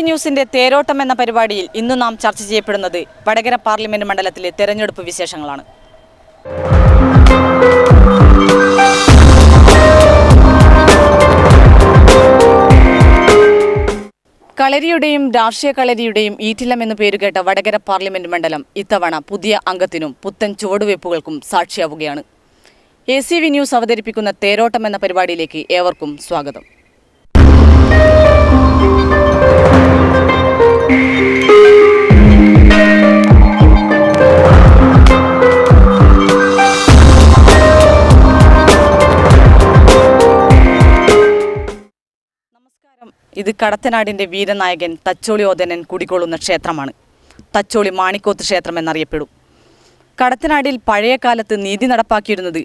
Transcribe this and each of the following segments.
ന്യൂസിന്റെ തേരോട്ടം എന്ന പരിപാടിയിൽ ഇന്ന് നാം ചർച്ച ചെയ്യപ്പെടുന്നത് വടകര പാർലമെന്റ് മണ്ഡലത്തിലെ തെരഞ്ഞെടുപ്പ് വിശേഷങ്ങളാണ്. കളരിയുടെയും രാഷ്ട്രീയ കളരിയുടെയും ഈറ്റില്ലം എന്ന് പേരുകേട്ട വടകര പാർലമെന്റ് മണ്ഡലം ഇത്തവണ പുതിയ അംഗത്തിനും പുത്തൻ ചുവടുവയ്പ്പുകൾക്കും സാക്ഷിയാവുകയാണ്. ACV ന്യൂസ് അവതരിപ്പിക്കുന്ന തേരോട്ടം എന്ന പരിപാടിയിലേക്ക് ഏവർക്കും സ്വാഗതം. ഇത് കടത്തനാടിന്റെ വീരനായകൻ തച്ചോളി ഓതനൻ കുടികൊള്ളുന്ന ക്ഷേത്രമാണ്. തച്ചോളി മാണിക്കോത്ത് ക്ഷേത്രം എന്നറിയപ്പെടും. കടത്തനാടിൽ പഴയ കാലത്ത് നീതി നടപ്പാക്കിയിരുന്നത്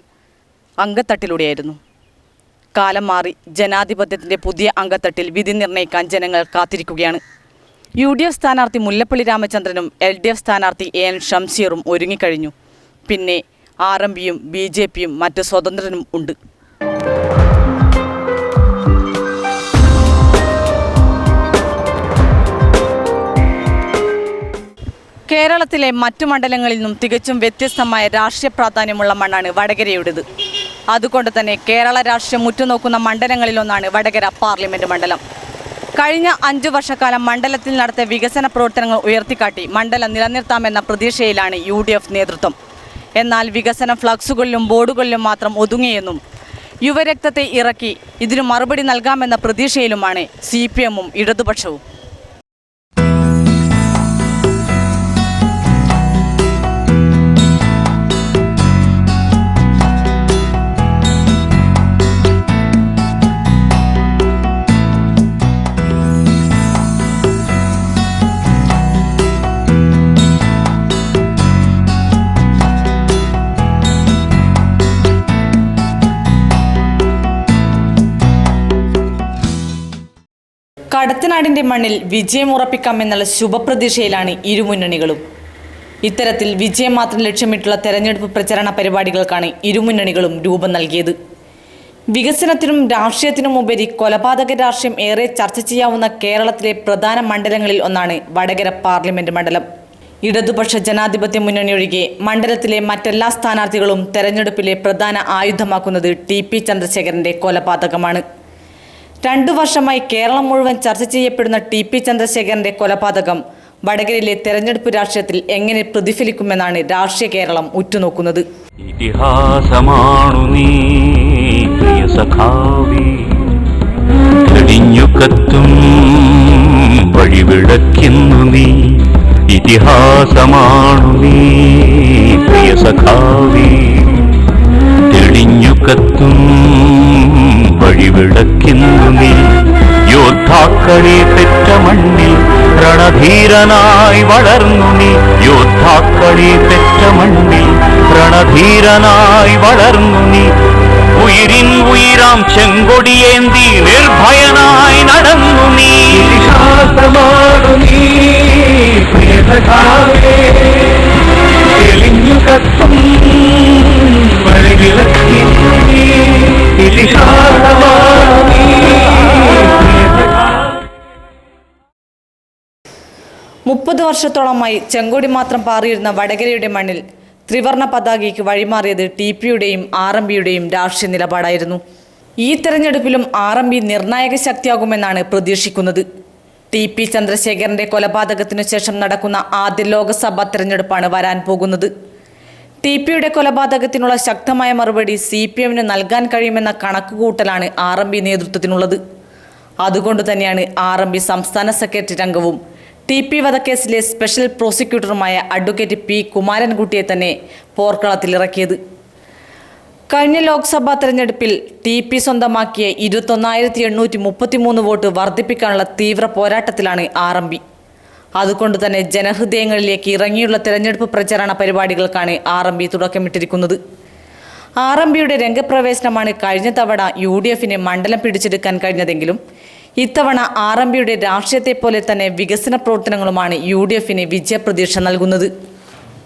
അങ്കത്തട്ടിലൂടെയായിരുന്നു. കാലം മാറി ജനാധിപത്യത്തിൻ്റെ പുതിയ അങ്കത്തട്ടിൽ വിധി നിർണ്ണയിക്കാൻ ജനങ്ങൾ കാത്തിരിക്കുകയാണ്. UDF സ്ഥാനാർത്ഥി മുല്ലപ്പള്ളി രാമചന്ദ്രനും LDF സ്ഥാനാർത്ഥി AN ഷംസീറും ഒരുങ്ങിക്കഴിഞ്ഞു. പിന്നെ RMPയും BJPയും മറ്റ് സ്വതന്ത്രനും ഉണ്ട്. കേരളത്തിലെ മറ്റു മണ്ഡലങ്ങളിൽ നിന്നും തികച്ചും വ്യത്യസ്തമായ രാഷ്ട്രീയ പ്രാധാന്യമുള്ള മണ്ണാണ് വടകരയുടേത്. അതുകൊണ്ട് തന്നെ കേരള രാഷ്ട്രീയം ഉറ്റുനോക്കുന്ന മണ്ഡലങ്ങളിലൊന്നാണ് വടകര പാർലമെന്റ് മണ്ഡലം. കഴിഞ്ഞ 5 വർഷക്കാലം മണ്ഡലത്തിൽ നടത്തിയ വികസന പ്രവർത്തനങ്ങൾ ഉയർത്തിക്കാട്ടി മണ്ഡലം നിലനിർത്താമെന്ന പ്രതീക്ഷയിലാണ് UDF നേതൃത്വം. എന്നാൽ വികസന ഫ്ലക്സുകളിലും ബോർഡുകളിലും മാത്രം ഒതുങ്ങിയെന്നും യുവരക്തത്തെ ഇറക്കി ഇതിനു മറുപടി നൽകാമെന്ന പ്രതീക്ഷയിലുമാണ് CPMഉം ഇടതുപക്ഷവും. കടത്തനാടിന്റെ മണ്ണിൽ വിജയമുറപ്പിക്കാമെന്നുള്ള ശുഭപ്രതീക്ഷയിലാണ് ഇരുമുന്നണികളും. ഇത്തരത്തിൽ വിജയം മാത്രം ലക്ഷ്യമിട്ടുള്ള തെരഞ്ഞെടുപ്പ് പ്രചരണ പരിപാടികൾക്കാണ് ഇരുമുന്നണികളും രൂപം നൽകിയത്. വികസനത്തിനും രാഷ്ട്രീയത്തിനും ഉപരി കൊലപാതക രാഷ്ട്രീയം ഏറെ ചർച്ച ചെയ്യാവുന്ന കേരളത്തിലെ പ്രധാന മണ്ഡലങ്ങളിൽ ഒന്നാണ് വടകര പാർലമെന്റ് മണ്ഡലം. ഇടതുപക്ഷ ജനാധിപത്യ മുന്നണി ഒഴികെ മണ്ഡലത്തിലെ മറ്റെല്ലാ സ്ഥാനാർത്ഥികളും തെരഞ്ഞെടുപ്പിലെ പ്രധാന ആയുധമാക്കുന്നത് TP ചന്ദ്രശേഖരന്റെ കൊലപാതകമാണ്. 2 വർഷമായി കേരളം മുഴുവൻ ചർച്ച ചെയ്യപ്പെടുന്ന TP ചന്ദ്രശേഖരന്റെ കൊലപാതകം വടകരയിലെ തെരഞ്ഞെടുപ്പ് രാഷ്ട്രീയത്തിൽ എങ്ങനെ പ്രതിഫലിക്കുമെന്നാണ് രാഷ്ട്രീയ കേരളം ഉറ്റുനോക്കുന്നത്. ഇതിഹാസമാണു നീ പ്രിയ സഖാവേ, തെളിഞ്ഞുകത്തും വഴിവിളക്കുന്നു നീ. ഇതിഹാസമാണു നീ പ്രിയ സഖാവേ, തെളിഞ്ഞുകത്തും വഴിവിളക്കുന്നു നീ. യോദ്ധാക്കളെ പെറ്റ മണ്ണിൽ രണധീരനായി വളർന്നു നീ. യോദ്ധാക്കളെ പെറ്റ മണ്ണിൽ രണധീരനായി വളർന്നു നീ. ഉയിരിൻ ഉയിരാം ചെങ്കൊടിയേന്തി നിർഭയനായി നടന്നു നീ. ഇതിഹാസമാണു നീ പ്രിയ സഖാവേ, തെളിഞ്ഞുകത്തും വഴിവിളക്കുന്നു നീ. 30 വർഷത്തോളമായി ചെങ്കൊടി മാത്രം പാറിയിരുന്ന വടകരയുടെ മണ്ണിൽ ത്രിവർണ പതാകയ്ക്ക് വഴിമാറിയത് TPയുടെയും RMPയുടെയും രാഷ്ട്രീയ നിലപാടായിരുന്നു. ഈ തെരഞ്ഞെടുപ്പിലും RMP നിർണായക ശക്തിയാകുമെന്നാണ് പ്രതീക്ഷിക്കുന്നത്. TP ചന്ദ്രശേഖരന്റെ കൊലപാതകത്തിനു ശേഷം നടക്കുന്ന ആദ്യ ലോക്സഭാ തെരഞ്ഞെടുപ്പാണ് വരാൻ പോകുന്നത്. TPയുടെ കൊലപാതകത്തിനുള്ള ശക്തമായ മറുപടി CPMന് നൽകാൻ കഴിയുമെന്ന കണക്കുകൂട്ടലാണ് RMP നേതൃത്വത്തിനുള്ളത്. അതുകൊണ്ട് തന്നെയാണ് RMP സംസ്ഥാന സെക്രട്ടറി അംഗവും TP വധക്കേസിലെ സ്പെഷ്യൽ പ്രോസിക്യൂട്ടറുമായ അഡ്വക്കേറ്റ് P കുമാരൻകുട്ടിയെ തന്നെ പോർക്കളത്തിലിറക്കിയത്. കഴിഞ്ഞ ലോക്സഭാ തെരഞ്ഞെടുപ്പിൽ TP സ്വന്തമാക്കിയ 21,833 വോട്ട് വർദ്ധിപ്പിക്കാനുള്ള തീവ്ര പോരാട്ടത്തിലാണ് RMP. അതുകൊണ്ട് തന്നെ ജനഹൃദയങ്ങളിലേക്ക് ഇറങ്ങിയുള്ള തെരഞ്ഞെടുപ്പ് പ്രചാരണ പരിപാടികൾക്കാണ് RMP തുടക്കമിട്ടിരിക്കുന്നത്. RMPയുടെ രംഗപ്രവേശനമാണ് കഴിഞ്ഞ തവണ UDFന് മണ്ഡലം പിടിച്ചെടുക്കാൻ കഴിഞ്ഞതെങ്കിലും ഇത്തവണ RMPയുടെ രാഷ്ട്രീയത്തെ പോലെ തന്നെ വികസന പ്രവർത്തനങ്ങളുമാണ് UDFന് വിജയപ്രതീക്ഷ നൽകുന്നത്.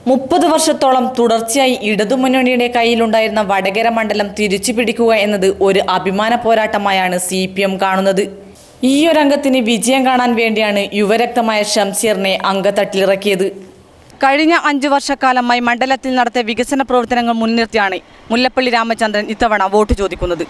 30 വർഷത്തോളം തുടർച്ചയായി ഇടതുമുന്നണിയുടെ കയ്യിലുണ്ടായിരുന്ന വടകര മണ്ഡലം തിരിച്ചു പിടിക്കുക എന്നത് ഒരു അഭിമാന പോരാട്ടമായാണ് CPM കാണുന്നത്. ഈ ഒരു അംഗത്തിന് വിജയം കാണാൻ വേണ്ടിയാണ് യുവരക്തമായ ഷംസീറിനെ അംഗത്തട്ടിലിറക്കിയത്. കഴിഞ്ഞ 5 വർഷക്കാലമായി മണ്ഡലത്തിൽ നടത്തിയ വികസന പ്രവർത്തനങ്ങൾ മുൻനിർത്തിയാണ് മുല്ലപ്പള്ളി രാമചന്ദ്രൻ ഇത്തവണ വോട്ട് ചോദിക്കുന്നത്.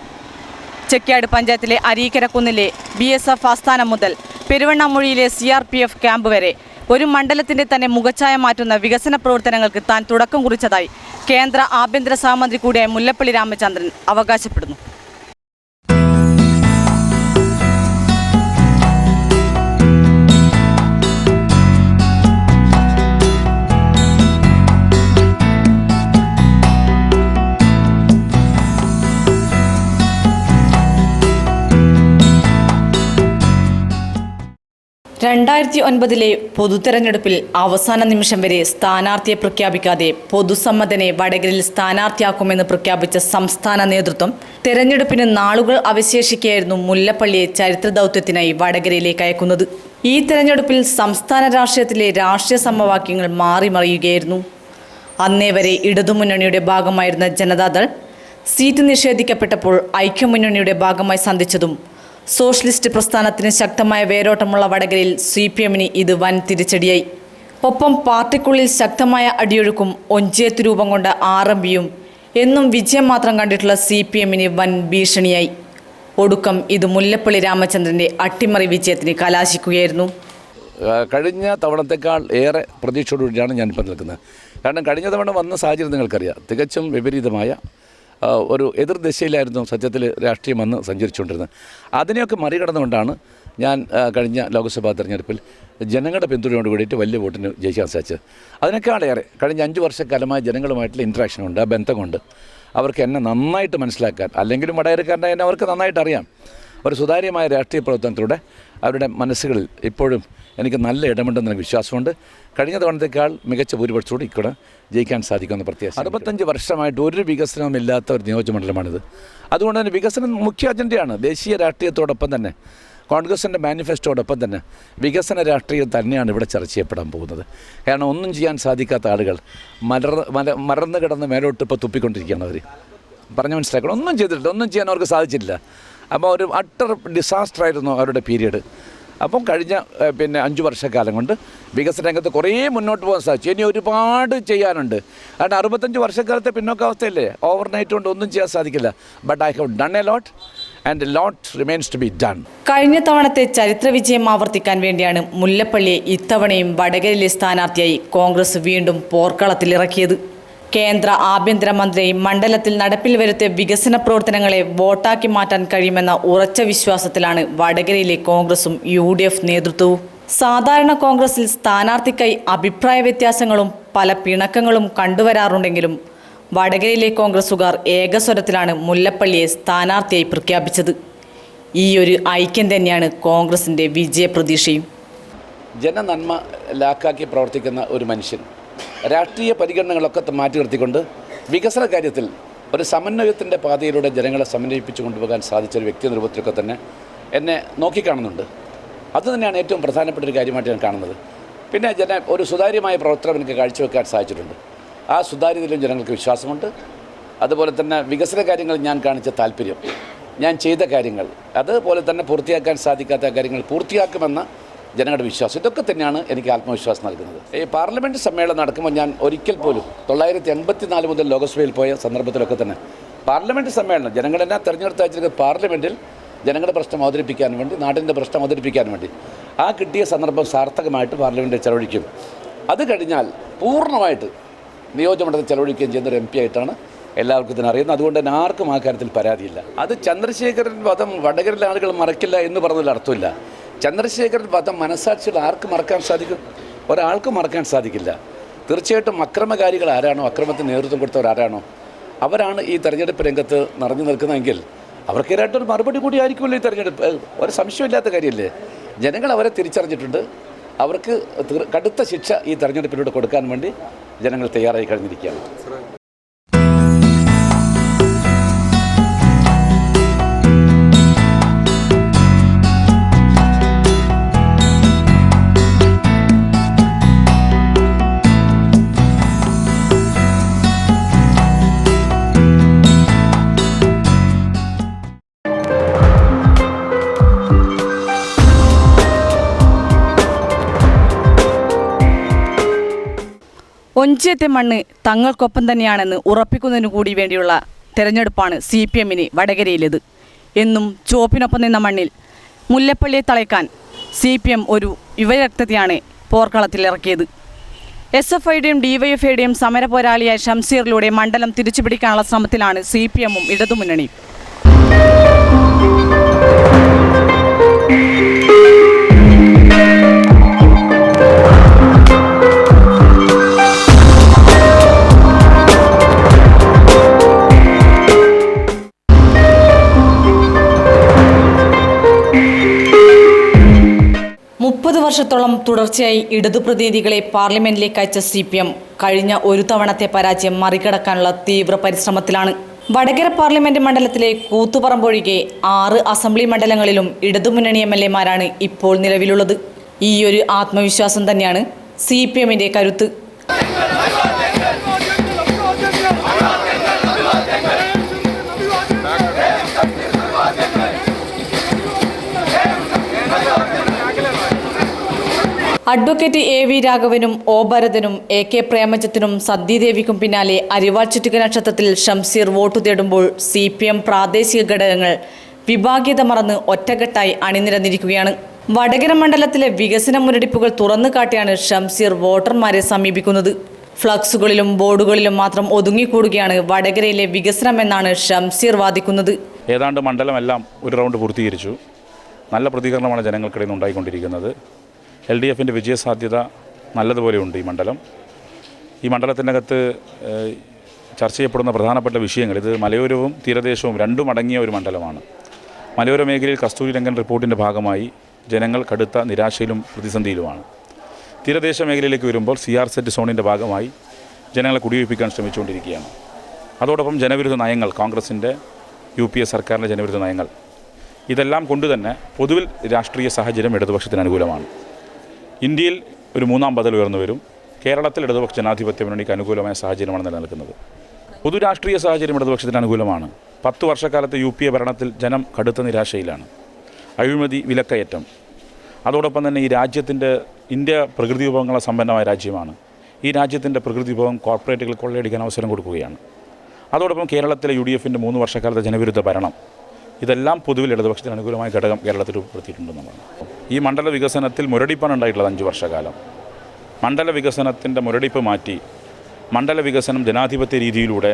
ചെക്യാട് പഞ്ചായത്തിലെ അരീക്കരക്കുന്നിലെ BSF ആസ്ഥാനം മുതൽ പെരുവണ്ണാമൊഴിയിലെ CRPF ക്യാമ്പ് വരെ ഒരു മണ്ഡലത്തിന്റെ തന്നെ മുഖച്ഛായ മാറ്റുന്ന വികസന പ്രവർത്തനങ്ങൾക്ക് താൻ തുടക്കം കുറിച്ചതായി കേന്ദ്ര ആഭ്യന്തര സഹമന്ത്രി കൂടിയായ മുല്ലപ്പള്ളി രാമചന്ദ്രൻ അവകാശപ്പെടുന്നു. ലെ പൊതുതെരഞ്ഞെടുപ്പിൽ അവസാന നിമിഷം വരെ സ്ഥാനാർത്ഥിയെ പ്രഖ്യാപിക്കാതെ പൊതുസമ്മതനെ വടകരയിൽ സ്ഥാനാർത്ഥിയാക്കുമെന്ന് പ്രഖ്യാപിച്ച സംസ്ഥാന നേതൃത്വം തെരഞ്ഞെടുപ്പിന് നാളുകൾ അവശേഷിക്കെയായിരുന്നു മുല്ലപ്പള്ളിയെ ചരിത്ര ദൗത്യത്തിനായി വടകരയിലേക്ക് അയക്കുന്നത്. ഈ തെരഞ്ഞെടുപ്പിൽ സംസ്ഥാന രാഷ്ട്രീയത്തിലെ രാഷ്ട്രീയ സമവാക്യങ്ങൾ മാറിമറിയുകയായിരുന്നു. അന്നേ വരെ ഇടതുമുന്നണിയുടെ ഭാഗമായിരുന്ന ജനതാദൾ സീറ്റ് നിഷേധിക്കപ്പെട്ടപ്പോൾ ഐക്യമുന്നണിയുടെ ഭാഗമായി സന്ധിച്ചതും സോഷ്യലിസ്റ്റ് പ്രസ്ഥാനത്തിന് ശക്തമായ വേരോട്ടമുള്ള വടകരയിൽ CPM-ന് ഇത് വൻ തിരിച്ചടിയായി. ഒപ്പം പാർട്ടിക്കുള്ളിൽ ശക്തമായ അടിയൊഴുക്കും ഒഞ്ചിയത്ത് രൂപം കൊണ്ട RMPയും എന്നും വിജയം മാത്രം കണ്ടിട്ടുള്ള CPM-ന് വൻ ഭീഷണിയായി. ഒടുക്കം ഇത് മുല്ലപ്പള്ളി രാമചന്ദ്രൻ്റെ അട്ടിമറി വിജയത്തിന് കലാശിക്കുകയായിരുന്നു. കഴിഞ്ഞ തവണത്തേക്കാൾ ഏറെ പ്രതീക്ഷയോടുകൂടിയാണ് ഞാനിപ്പോൾ നിൽക്കുന്നത്. കാരണം കഴിഞ്ഞ തവണ വന്ന സാഹചര്യം നിങ്ങൾക്കറിയാം, തികച്ചും വിപരീതമായ ഒരു എതിർദിശയിലായിരുന്നു സത്യത്തിൽ രാഷ്ട്രീയം വന്ന് സഞ്ചരിച്ചുകൊണ്ടിരുന്നത്. അതിനെയൊക്കെ മറികടന്നുകൊണ്ടാണ് ഞാൻ കഴിഞ്ഞ ലോക്സഭാ തെരഞ്ഞെടുപ്പിൽ ജനങ്ങളുടെ പിന്തുണയോട് കൂടിയിട്ട് വലിയ വോട്ടിന് ജയിക്കാൻ സാധിച്ചത്. അതിനേക്കാളേറെ കഴിഞ്ഞ 5 വർഷക്കാലമായി ജനങ്ങളുമായിട്ടുള്ള ഇൻട്രാക്ഷനുണ്ട്, ആ ബന്ധമുണ്ട്. അവർക്ക് എന്നെ നന്നായിട്ട് മനസ്സിലാക്കാൻ, അല്ലെങ്കിലും വടകരക്കാരനെ എന്നെ അവർക്ക് നന്നായിട്ട് അറിയാം. ഒരു സുതാര്യമായ രാഷ്ട്രീയ പ്രവർത്തനത്തിലൂടെ അവരുടെ മനസ്സുകളിൽ ഇപ്പോഴും എനിക്ക് നല്ല ഇടമുണ്ടെന്ന് എനിക്ക് വിശ്വാസമുണ്ട്. കഴിഞ്ഞ തവണത്തേക്കാൾ മികച്ച ഭൂരിപക്ഷത്തോടെ ഇക്കൂടെ ജയിക്കാൻ സാധിക്കുമെന്ന് പ്രത്യേകം. 65 വർഷമായിട്ട് ഒരു വികസനവുമില്ലാത്ത ഒരു നിയോജകമണ്ഡലമാണിത്. അതുകൊണ്ട് തന്നെ വികസനം മുഖ്യ അജണ്ടയാണ്. ദേശീയ രാഷ്ട്രീയത്തോടൊപ്പം തന്നെ കോൺഗ്രസിൻ്റെ മാനിഫെസ്റ്റോടൊപ്പം തന്നെ വികസന രാഷ്ട്രീയം തന്നെയാണ് ഇവിടെ ചർച്ച ചെയ്യപ്പെടാൻ പോകുന്നത്. കാരണം ഒന്നും ചെയ്യാൻ സാധിക്കാത്ത ആളുകൾ മറന്നു കിടന്ന് മേലോട്ട് ഇപ്പോൾ തുപ്പിക്കൊണ്ടിരിക്കുകയാണ്. അവർ പറഞ്ഞ് മനസ്സിലാക്കണം, ഒന്നും ചെയ്തിട്ടില്ല, ഒന്നും ചെയ്യാൻ അവർക്ക് സാധിച്ചിട്ടില്ല. അപ്പോൾ ഒരു അട്ടർ ഡിസാസ്റ്ററായിരുന്നു അവരുടെ പീരീഡ്. അപ്പം കഴിഞ്ഞ 5 വർഷക്കാലം കൊണ്ട് വികസന രംഗത്ത് കുറേ മുന്നോട്ട് പോകാൻ സാധിച്ചു. ഇനി ഒരുപാട് ചെയ്യാനുണ്ട്. കാരണം 65 വർഷക്കാലത്തെ പിന്നോക്കാവസ്ഥയല്ലേ, ഓവർനൈറ്റ് കൊണ്ട് ഒന്നും ചെയ്യാൻ സാധിക്കില്ല. But I have done a lot and a lot remains to be done. കഴിഞ്ഞ തവണത്തെ ചരിത്ര വിജയം ആവർത്തിക്കാൻ വേണ്ടിയാണ് മുല്ലപ്പള്ളിയെ ഇത്തവണയും വടകരയിലെ സ്ഥാനാർത്ഥിയായി കോൺഗ്രസ് വീണ്ടും പോർക്കളത്തിലിറക്കിയത്. കേന്ദ്ര ആഭ്യന്തരമന്ത്രി മണ്ഡലത്തിൽ നടപ്പിൽ വരുത്തിയ വികസന പ്രവർത്തനങ്ങളെ വോട്ടാക്കി മാറ്റാൻ കഴിയുമെന്ന ഉറച്ച വിശ്വാസത്തിലാണ് വടകരയിലെ കോൺഗ്രസും UDF നേതൃത്വവും. സാധാരണ കോൺഗ്രസിൽ സ്ഥാനാർത്ഥിക്കായി അഭിപ്രായ വ്യത്യാസങ്ങളും പല പിണക്കങ്ങളും കണ്ടുവരാറുണ്ടെങ്കിലും വടകരയിലെ കോൺഗ്രസുകാർ ഏകസ്വരത്തിലാണ് മുല്ലപ്പള്ളിയെ സ്ഥാനാർത്ഥിയായി പ്രഖ്യാപിച്ചത്. ഈ ഒരു ഐക്യം തന്നെയാണ് കോൺഗ്രസിൻ്റെ വിജയപ്രതീക്ഷയും. ജനനന്മ ലാക്കാക്കി പ്രവർത്തിക്കുന്ന ഒരു മനുഷ്യൻ രാഷ്ട്രീയ പരിഗണനകളൊക്കെ മാറ്റി നിർത്തിക്കൊണ്ട് വികസന കാര്യത്തിൽ ഒരു സമന്വയത്തിൻ്റെ പാതയിലൂടെ ജനങ്ങളെ സമന്വയിപ്പിച്ചു കൊണ്ടുപോകാൻ സാധിച്ചൊരു വ്യക്തി രൂപത്തിലൊക്കെ തന്നെ എന്നെ നോക്കിക്കാണുന്നുണ്ട്. അതുതന്നെയാണ് ഏറ്റവും പ്രധാനപ്പെട്ട ഒരു കാര്യമായിട്ട് ഞാൻ കാണുന്നത്. പിന്നെ ഒരു സുതാര്യമായ പ്രവർത്തനം എനിക്ക് കാഴ്ചവെക്കാൻ സാധിച്ചിട്ടുണ്ട്. ആ സുതാര്യതയിലും ജനങ്ങൾക്ക് വിശ്വാസമുണ്ട്. അതുപോലെ തന്നെ വികസന കാര്യങ്ങൾ ഞാൻ കാണിച്ച താല്പര്യം, ഞാൻ ചെയ്ത കാര്യങ്ങൾ, അതുപോലെ തന്നെ പൂർത്തിയാക്കാൻ സാധിക്കാത്ത കാര്യങ്ങൾ പൂർത്തിയാക്കുമെന്ന ജനങ്ങളുടെ വിശ്വാസം, ഇതൊക്കെ തന്നെയാണ് എനിക്ക് ആത്മവിശ്വാസം നൽകുന്നത്. ഈ പാർലമെൻറ്റ് സമ്മേളനം നടക്കുമ്പോൾ ഞാൻ ഒരിക്കൽ പോലും 1984 മുതൽ ലോകസഭയിൽ പോയ സന്ദർഭത്തിലൊക്കെ തന്നെ പാർലമെൻറ്റ് സമ്മേളനം ജനങ്ങളെല്ലാം തിരഞ്ഞെടുത്ത് അയച്ചിരിക്കുന്ന പാർലമെൻറ്റിൽ ജനങ്ങളുടെ പ്രശ്നം അവതരിപ്പിക്കാൻ വേണ്ടി, നാടിൻ്റെ പ്രശ്നം അവതരിപ്പിക്കാൻ വേണ്ടി ആ കിട്ടിയ സന്ദർഭം സാർത്ഥകമായിട്ട് പാർലമെൻറ്റിൽ ചെലവഴിക്കും. അത് കഴിഞ്ഞാൽ പൂർണ്ണമായിട്ട് നിയോജകമണ്ഡലത്തിൽ ചെലവഴിക്കുകയും ചെയ്യുന്ന ഒരു MP ആയിട്ടാണ് എല്ലാവർക്കും ഇതിനെ അറിയുന്നത്. അതുകൊണ്ട് തന്നെ ആർക്കും ആ കാര്യത്തിൽ പരാതിയില്ല. അത് ചന്ദ്രശേഖരൻ വധം വടകരയിലെ ആളുകൾ മറക്കില്ല എന്ന് പറഞ്ഞതിൽ അർത്ഥമില്ല. ചന്ദ്രശേഖരൻ വധം മനസ്സാക്ഷികൾ ആർക്ക് മറക്കാൻ സാധിക്കും? ഒരാൾക്കും മറക്കാൻ സാധിക്കില്ല. തീർച്ചയായിട്ടും അക്രമകാരികൾ ആരാണോ, അക്രമത്തിന് നേതൃത്വം കൊടുത്തവരാരാണോ, അവരാണ് ഈ തെരഞ്ഞെടുപ്പ് രംഗത്ത് നിറഞ്ഞു നിൽക്കുന്നതെങ്കിൽ അവർക്കെതിരായിട്ടൊരു മറുപടി കൂടി ആയിരിക്കുമല്ലോ ഈ തെരഞ്ഞെടുപ്പ്. ഒരു സംശയമില്ലാത്ത കാര്യമല്ലേ. ജനങ്ങൾ അവരെ തിരിച്ചറിഞ്ഞിട്ടുണ്ട്. അവർക്ക് കടുത്ത ശിക്ഷ ഈ തെരഞ്ഞെടുപ്പിലൂടെ കൊടുക്കാൻ വേണ്ടി ജനങ്ങൾ തയ്യാറായി കഴിഞ്ഞിരിക്കുകയാണ്. ഒഞ്ചിയത്തെ മണ്ണ് തങ്ങൾക്കൊപ്പം തന്നെയാണെന്ന് ഉറപ്പിക്കുന്നതിനു കൂടി വേണ്ടിയുള്ള തെരഞ്ഞെടുപ്പാണ് CPM-ന് വടകരയിലേത്. എന്നും ചുവപ്പിനൊപ്പം നിന്ന മണ്ണിൽ മുല്ലപ്പള്ളിയെ തളയ്ക്കാൻ CPM ഒരു യുവരക്തത്തെയാണ് പോർക്കളത്തിലിറക്കിയത്. SFIയുടെയും DYFIയുടെയും സമരപോരാളിയായ ഷംസീറിലൂടെ മണ്ഡലം തിരിച്ചുപിടിക്കാനുള്ള ശ്രമത്തിലാണ് CPM-ഉം ഇടതുമുന്നണിയും. വർഷത്തോളം തുടർച്ചയായി ഇടതു പ്രതിനിധികളെ പാർലമെന്റിലേക്ക് അയച്ച CPM കഴിഞ്ഞ ഒരു തവണത്തെ പരാജയം മറികടക്കാനുള്ള തീവ്ര പരിശ്രമത്തിലാണ്. വടകര പാർലമെന്റ് മണ്ഡലത്തിലെ കൂത്തുപറമ്പൊഴികെ 6 അസംബ്ലി മണ്ഡലങ്ങളിലും ഇടതുമുന്നണി MLA-മാരാണ് ഇപ്പോൾ നിലവിലുള്ളത്. ഈയൊരു ആത്മവിശ്വാസം തന്നെയാണ് CPM-ന്റെ കരുത്ത്. അഡ്വക്കേറ്റ് AV രാഘവനും O ഭരതനും AK പ്രേമചന്ദ്രനും സദ്യദേവിക്കും പിന്നാലെ അരിവാൾ ചുറ്റിക നക്ഷത്രത്തിൽ ഷംസീർ വോട്ടു തേടുമ്പോൾ CPM പ്രാദേശിക ഘടകങ്ങൾ വിഭാഗീയത മറന്ന് ഒറ്റക്കെട്ടായി അണിനിരന്നിരിക്കുകയാണ്. വടകര മണ്ഡലത്തിലെ വികസന മുരടിപ്പുകൾ തുറന്നു കാട്ടിയാണ് ഷംസീർ വോട്ടർമാരെ സമീപിക്കുന്നത്. ഫ്ലക്സുകളിലും ബോർഡുകളിലും മാത്രം ഒതുങ്ങിക്കൂടുകയാണ് വടകരയിലെ വികസനമെന്നാണ് ഷംസീർ വാദിക്കുന്നത്. ഏതാണ്ട് മണ്ഡലമെല്ലാം ഒരു റൗണ്ട് പൂർത്തീകരിച്ചു. നല്ല പ്രതികരണമാണ് ജനങ്ങൾക്കിടയിൽ നിന്ന് ഉണ്ടായിക്കൊണ്ടിരിക്കുന്നത്. LDFൻ്റെ വിജയസാധ്യത നല്ലതുപോലെയുണ്ട്. ഈ മണ്ഡലത്തിനകത്ത് ചർച്ച ചെയ്യപ്പെടുന്ന പ്രധാനപ്പെട്ട വിഷയങ്ങൾ, ഇത് മലയോരവും തീരദേശവും രണ്ടും അടങ്ങിയ ഒരു മണ്ഡലമാണ്. മലയോര മേഖലയിൽ കസ്തൂരിരംഗൻ റിപ്പോർട്ടിൻ്റെ ഭാഗമായി ജനങ്ങൾ കടുത്ത നിരാശയിലും പ്രതിസന്ധിയിലുമാണ്. തീരദേശ മേഖലയിലേക്ക് വരുമ്പോൾ CRZ സോണിൻ്റെ ഭാഗമായി ജനങ്ങളെ കുടിയൊഴിപ്പിക്കാൻ ശ്രമിച്ചുകൊണ്ടിരിക്കുകയാണ്. അതോടൊപ്പം ജനവിരുദ്ധ നയങ്ങൾ, കോൺഗ്രസിൻ്റെ UPA സർക്കാരിൻ്റെ ജനവിരുദ്ധ നയങ്ങൾ, ഇതെല്ലാം കൊണ്ടുതന്നെ പൊതുവിൽ രാഷ്ട്രീയ സാഹചര്യം ഇടതുപക്ഷത്തിന് അനുകൂലമാണ്. ഇന്ത്യയിൽ ഒരു മൂന്നാം ബദൽ ഉയർന്നു വരും. കേരളത്തിൽ ഇടതുപക്ഷ ജനാധിപത്യ മുന്നണിക്ക് അനുകൂലമായ സാഹചര്യമാണ് നിലനിൽക്കുന്നത്. പൊതു രാഷ്ട്രീയ സാഹചര്യം ഇടതുപക്ഷത്തിന് അനുകൂലമാണ്. 10 വർഷക്കാലത്തെ UPA ഭരണത്തിൽ ജനം കടുത്ത നിരാശയിലാണ്. അഴിമതി, വിലക്കയറ്റം, അതോടൊപ്പം തന്നെ ഈ രാജ്യത്തിൻ്റെ ഇന്ത്യ പ്രകൃതി വിഭവങ്ങളെ സമ്പന്നമായ രാജ്യമാണ്. ഈ രാജ്യത്തിൻ്റെ പ്രകൃതി വിഭവം കോർപ്പറേറ്റുകൾ കൊള്ളയടിക്കാൻ അവസരം കൊടുക്കുകയാണ്. അതോടൊപ്പം കേരളത്തിലെ UDFൻ്റെ 3 വർഷക്കാലത്തെ ജനവിരുദ്ധ ഭരണം, ഇതെല്ലാം പൊതുവിൽ ഇടതുപക്ഷത്തിന് അനുകൂലമായ ഘടകം കേരളത്തിൽ ഉൾപ്പെടുത്തിയിട്ടുണ്ടെന്നാണ്. ഈ മണ്ഡല വികസനത്തിൽ മുരടിപ്പാണ് ഉണ്ടായിട്ടുള്ളത് 5 വർഷക്കാലം. മണ്ഡല വികസനത്തിൻ്റെ മുരടിപ്പ് മാറ്റി മണ്ഡല വികസനം ജനാധിപത്യ രീതിയിലൂടെ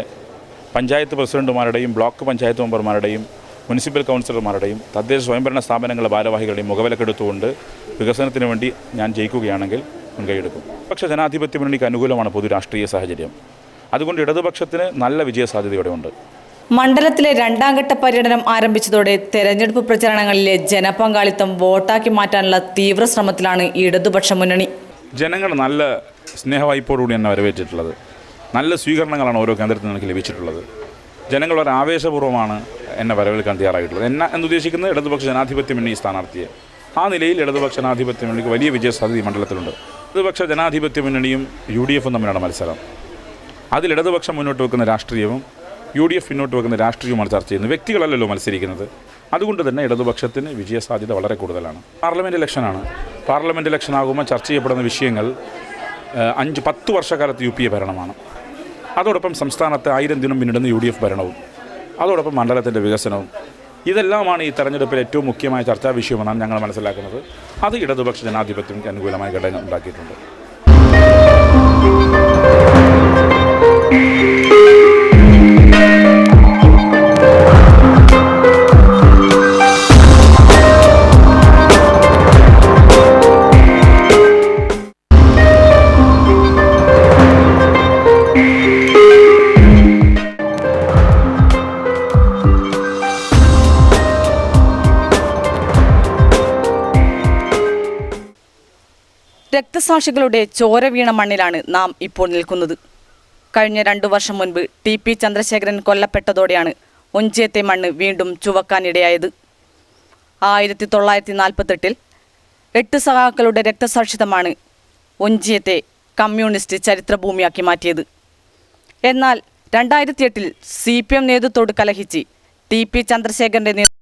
പഞ്ചായത്ത് പ്രസിഡന്റുമാരുടെയും ബ്ലോക്ക് പഞ്ചായത്ത് മെമ്പർമാരുടെയും മുനിസിപ്പൽ കൗൺസിലർമാരുടെയും തദ്ദേശ സ്വയംഭരണ സ്ഥാപനങ്ങളുടെ ഭാരവാഹികളുടെയും മുഖവിലക്കെടുത്തുകൊണ്ട് വികസനത്തിന് വേണ്ടി ഞാൻ ജയിക്കുകയാണെങ്കിൽ മുൻകൈയെടുക്കും. പക്ഷേ ജനാധിപത്യ മുന്നണിക്ക് അനുകൂലമാണ് പൊതു രാഷ്ട്രീയ സാഹചര്യം. അതുകൊണ്ട് ഇടതുപക്ഷത്തിന് നല്ല വിജയസാധ്യതയോടെ ഉണ്ട്. മണ്ഡലത്തിലെ 2ാം ഘട്ട പര്യടനം ആരംഭിച്ചതോടെ തെരഞ്ഞെടുപ്പ് പ്രചരണങ്ങളിലെ ജനപങ്കാളിത്തം വോട്ടാക്കി മാറ്റാനുള്ള തീവ്ര ശ്രമത്തിലാണ് ഇടതുപക്ഷ മുന്നണി. ജനങ്ങൾ നല്ല സ്നേഹവായ്പോടുകൂടി എന്നെ വരവേറ്റിട്ടുള്ളത്. നല്ല സ്വീകരണങ്ങളാണ് ഓരോ കേന്ദ്രത്തിൽ നിന്ന് എനിക്ക് ലഭിച്ചിട്ടുള്ളത്. ജനങ്ങൾ വളരെ ആവേശപൂർവ്വമാണ് എന്നെ വരവേൽക്കാൻ തയ്യാറായിട്ടുള്ളത്. എന്നുദ്ദേശിക്കുന്നത് ഇടതുപക്ഷ ജനാധിപത്യ മുന്നണി സ്ഥാനാർത്ഥിയെ. ആ നിലയിൽ ഇടതുപക്ഷ ജനാധിപത്യ മുന്നണിക്ക് വലിയ വിജയസാധ്യത ഈ മണ്ഡലത്തിലുണ്ട്. ഇടതുപക്ഷ ജനാധിപത്യ മുന്നണിയും UDFും തമ്മിലാണ് മത്സരം. അതിൽ ഇടതുപക്ഷം മുന്നോട്ട് വെക്കുന്ന രാഷ്ട്രീയവും UDF മുന്നോട്ട് വെക്കുന്ന രാഷ്ട്രീയവുമാണ് ചർച്ച ചെയ്യുന്നത്. വ്യക്തികളല്ലല്ലോ മത്സരിക്കുന്നത്. അതുകൊണ്ട് തന്നെ ഇടതുപക്ഷത്തിന് വിജയസാധ്യത വളരെ കൂടുതലാണ്. പാർലമെൻറ്റ് ഇലക്ഷൻ ആകുമ്പോൾ ചർച്ച ചെയ്യപ്പെടുന്ന വിഷയങ്ങൾ 5-10 വർഷക്കാലത്ത് UPA ഭരണമാണ്. അതോടൊപ്പം സംസ്ഥാനത്ത് 1000 ദിനം പിന്നിടുന്ന UDF ഭരണവും, അതോടൊപ്പം മണ്ഡലത്തിൻ്റെ വികസനവും, ഇതെല്ലാമാണ് ഈ തെരഞ്ഞെടുപ്പിൽ ഏറ്റവും മുഖ്യമായ ചർച്ചാ വിഷയമെന്നാണ് ഞങ്ങൾ മനസ്സിലാക്കുന്നത്. അത് ഇടതുപക്ഷ ജനാധിപത്യത്തിന് അനുകൂലമായ ഘടകം ഉണ്ടാക്കിയിട്ടുണ്ട്. രക്തസാക്ഷികളുടെ ചോര വീണ മണ്ണിലാണ് നാം ഇപ്പോൾ നിൽക്കുന്നത്. കഴിഞ്ഞ 2 വർഷം മുൻപ് TP ചന്ദ്രശേഖരൻ കൊല്ലപ്പെട്ടതോടെയാണ് ഒഞ്ചിയത്തെ മണ്ണ് വീണ്ടും ചുവക്കാനിടയായത്. 1948-ൽ 8 സഖാക്കളുടെ രക്തസാക്ഷിത്വമാണ് ഒഞ്ചിയത്തെ കമ്മ്യൂണിസ്റ്റ് ചരിത്രഭൂമിയാക്കി മാറ്റിയത്. എന്നാൽ 2008-ൽ CPM നേതൃത്വത്തോട് കലഹിച്ച് TP ചന്ദ്രശേഖരൻ്റെ